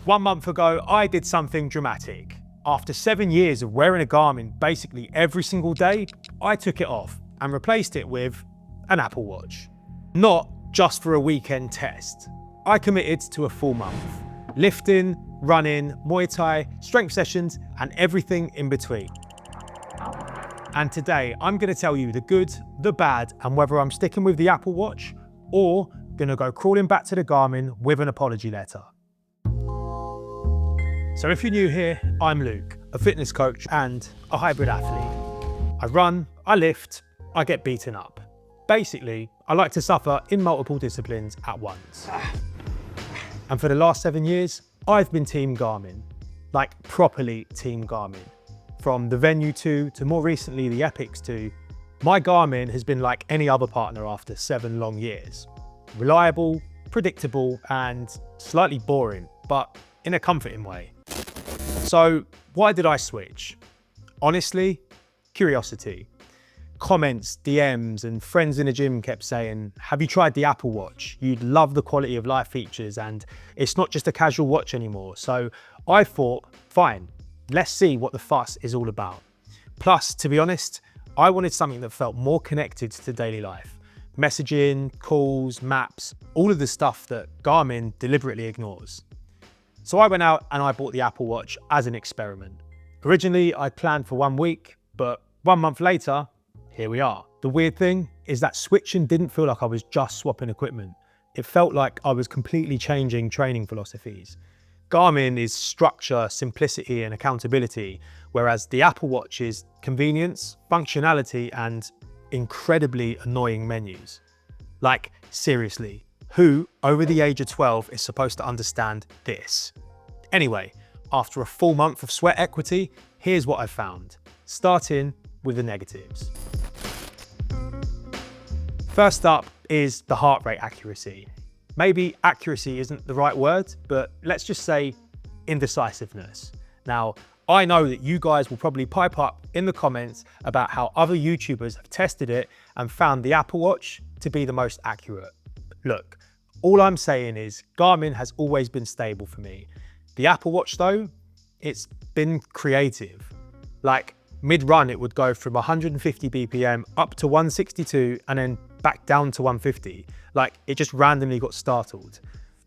1 month ago, I did something dramatic. After 7 years of wearing a Garmin basically every single day, I took it off and replaced it with an Apple Watch. Not just for a weekend test. I committed to a full month. Lifting, running, Muay Thai, strength sessions, and everything in between. And today, I'm gonna tell you the good, the bad, and whether I'm sticking with the Apple Watch or gonna go crawling back to the Garmin with an apology letter. So if you're new here, I'm Luke, a fitness coach and a hybrid athlete. I run, I lift, I get beaten up. Basically, I like to suffer in multiple disciplines at once. And for the last 7 years, I've been Team Garmin, like properly Team Garmin. From the Venue 2 to more recently the Epix 2, my Garmin has been like any other partner after 7 long years. Reliable, predictable, and slightly boring, but in a comforting way. So why did I switch? Honestly, curiosity. Comments, DMs, and friends in the gym kept saying, have you tried the Apple Watch? You'd love the quality of life features and it's not just a casual watch anymore. So I thought, fine, let's see what the fuss is all about. Plus, to be honest, I wanted something that felt more connected to daily life. Messaging, calls, maps, all of the stuff that Garmin deliberately ignores. So I went out and I bought the Apple Watch as an experiment. Originally, I planned for 1 week, but 1 month later, here we are. The weird thing is that switching didn't feel like I was just swapping equipment. It felt like I was completely changing training philosophies. Garmin is structure, simplicity, and accountability, whereas the Apple Watch is convenience, functionality, and incredibly annoying menus. Like, seriously, who over the age of 12 is supposed to understand this? Anyway, after a full month of sweat equity, here's what I found, starting with the negatives. First up is the heart rate accuracy. Maybe accuracy isn't the right word, but let's just say indecisiveness. Now, I know that you guys will probably pipe up in the comments about how other YouTubers have tested it and found the Apple Watch to be the most accurate. Look, all I'm saying is Garmin has always been stable for me. The Apple Watch though, it's been creative. Like mid-run, it would go from 150 BPM up to 162 and then back down to 150. Like it just randomly got startled.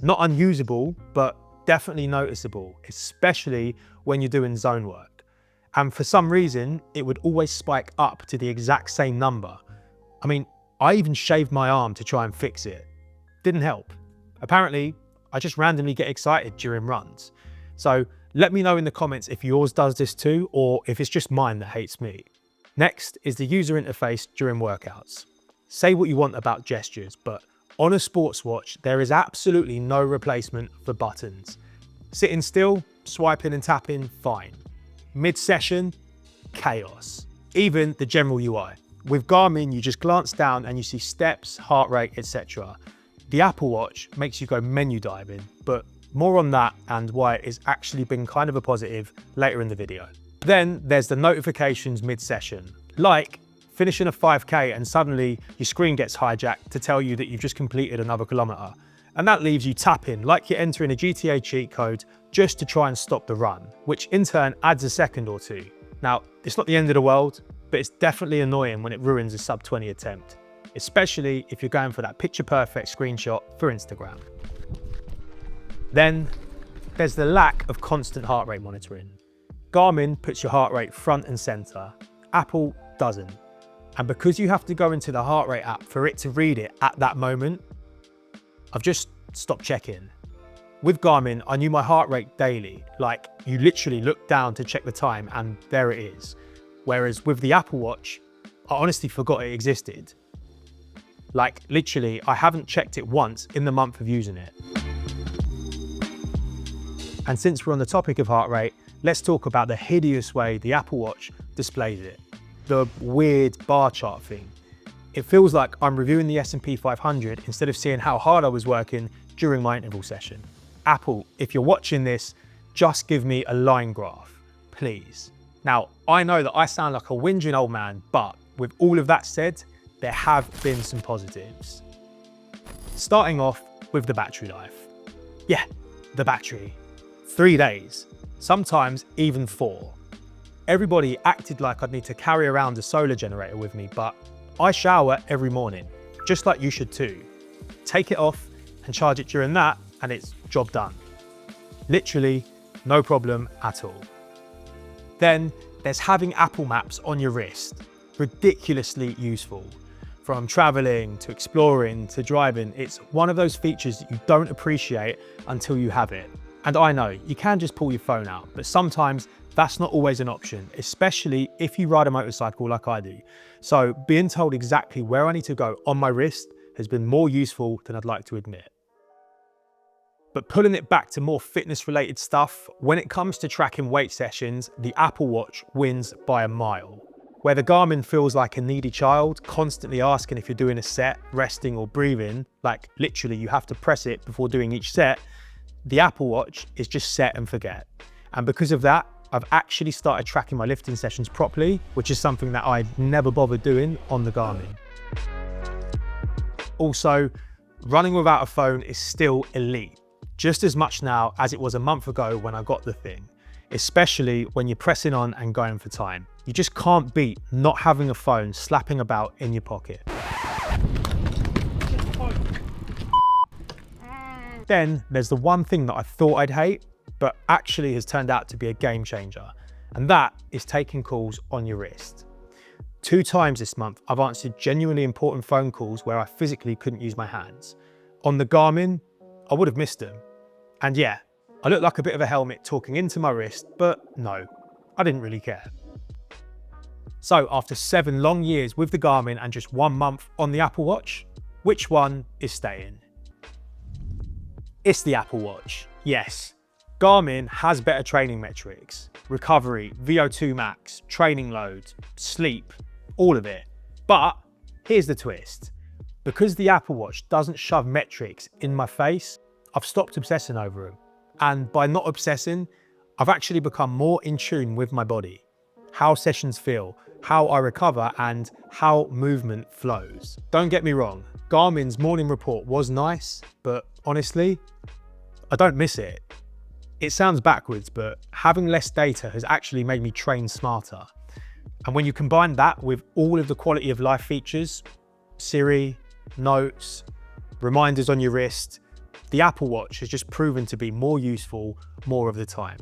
Not unusable, but definitely noticeable, especially when you're doing zone work. And for some reason, it would always spike up to the exact same number. I mean, I even shaved my arm to try and fix it. Didn't help. Apparently, I just randomly get excited during runs. So let me know in the comments if yours does this too, or if it's just mine that hates me. Next is the user interface during workouts. Say what you want about gestures, but on a sports watch, there is absolutely no replacement for buttons. Sitting still, swiping and tapping, fine. Mid-session, chaos. Even the general UI. With Garmin, you just glance down and you see steps, heart rate, etc. The Apple Watch makes you go menu diving, but more on that and why it has actually been kind of a positive later in the video. Then there's the notifications mid-session, like finishing a 5K and suddenly your screen gets hijacked to tell you that you've just completed another kilometer. And that leaves you tapping like you're entering a GTA cheat code just to try and stop the run, which in turn adds a second or two. Now, it's not the end of the world, but it's definitely annoying when it ruins a sub 20 attempt, especially if you're going for that picture perfect screenshot for Instagram. Then there's the lack of constant heart rate monitoring. Garmin puts your heart rate front and center, Apple doesn't. And because you have to go into the heart rate app for it to read it at that moment, I've just stopped checking. With Garmin, I knew my heart rate daily, like you literally look down to check the time and there it is. Whereas with the Apple Watch, I honestly forgot it existed. Like literally, I haven't checked it once in the month of using it. And since we're on the topic of heart rate, let's talk about the hideous way the Apple Watch displays it. The weird bar chart thing. It feels like I'm reviewing the S&P 500 instead of seeing how hard I was working during my interval session. Apple, if you're watching this, just give me a line graph, please. Now, I know that I sound like a whinging old man, but with all of that said, there have been some positives. Starting off with the battery life. Yeah, the battery. 3 days, sometimes even 4. Everybody acted like I'd need to carry around a solar generator with me, but I shower every morning, just like you should too. Take it off and charge it during that, and it's job done. Literally, no problem at all. Then there's having Apple Maps on your wrist. Ridiculously useful. From traveling to exploring to driving, it's one of those features that you don't appreciate until you have it. And I know, you can just pull your phone out, but sometimes that's not always an option, especially if you ride a motorcycle like I do. So being told exactly where I need to go on my wrist has been more useful than I'd like to admit. But pulling it back to more fitness related stuff, when it comes to tracking weight sessions, the Apple Watch wins by a mile. Where the Garmin feels like a needy child, constantly asking if you're doing a set, resting or breathing, like literally you have to press it before doing each set, the Apple Watch is just set and forget. And because of that, I've actually started tracking my lifting sessions properly, which is something that I never bothered doing on the Garmin. Also, running without a phone is still elite, just as much now as it was a month ago when I got the thing, especially when you're pressing on and going for time. You just can't beat not having a phone slapping about in your pocket. Then there's the one thing that I thought I'd hate, but actually has turned out to be a game changer, and that is taking calls on your wrist. 2 times this month, I've answered genuinely important phone calls where I physically couldn't use my hands. On the Garmin, I would have missed them. And yeah, I look like a bit of a helmet talking into my wrist, but no, I didn't really care. So after 7 long years with the Garmin and just 1 month on the Apple Watch, which one is staying? It's the Apple Watch, yes. Garmin has better training metrics, recovery, VO2 max, training loads, sleep, all of it. But here's the twist. Because the Apple Watch doesn't shove metrics in my face, I've stopped obsessing over them. And by not obsessing, I've actually become more in tune with my body, how sessions feel, how I recover, and how movement flows. Don't get me wrong, Garmin's morning report was nice, but honestly, I don't miss it. It sounds backwards, but having less data has actually made me train smarter. And when you combine that with all of the quality of life features, Siri, notes, reminders on your wrist, the Apple Watch has just proven to be more useful more of the time.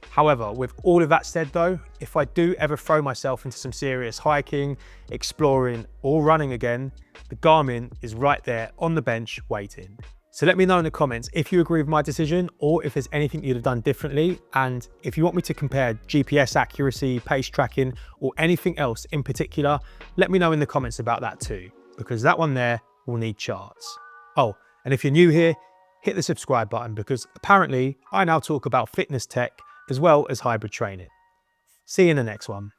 However, with all of that said though, if I do ever throw myself into some serious hiking, exploring, or running again, the Garmin is right there on the bench waiting. So let me know in the comments if you agree with my decision or if there's anything you'd have done differently. And if you want me to compare GPS accuracy, pace tracking, or anything else in particular, let me know in the comments about that too, because that one there will need charts. Oh, and if you're new here, hit the subscribe button because apparently I now talk about fitness tech as well as hybrid training. See you in the next one.